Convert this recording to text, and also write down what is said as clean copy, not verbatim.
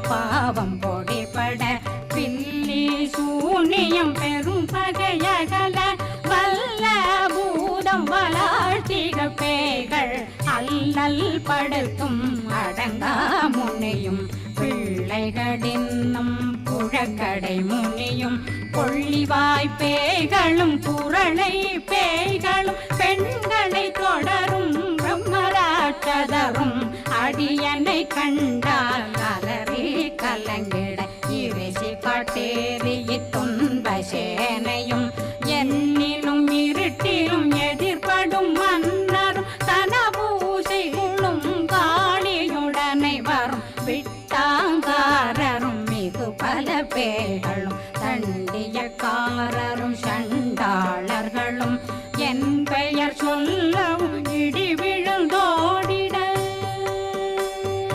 பாவம் பொடிபட பில்லி சூனியம் பெரும் பகையகல வல்ல பூதம் வளாட்டிக பேய்கள் அல்லல் படுத்தும் அடங்கா முனையும் பிள்ளைகளின்னும் புழக்கடை முனியும் கொள்ளிவாய் பேய்களும் குரளை பேய்களும் பெண்களை தொடரும் பிரம்மராட்சதரும் அடியனை கண்டால் அலறி கலங்கிட இறைசி காட்டேறிய துன்ப சேனையும் என்னிலும் இருட்டிலும் எதிர்படும் மன்னரும் தனபூசைகளும் காளியுடனை வரும் விட்டாங்காரரும் மிகு பல பேர்களும் தண்டியக்காரரும்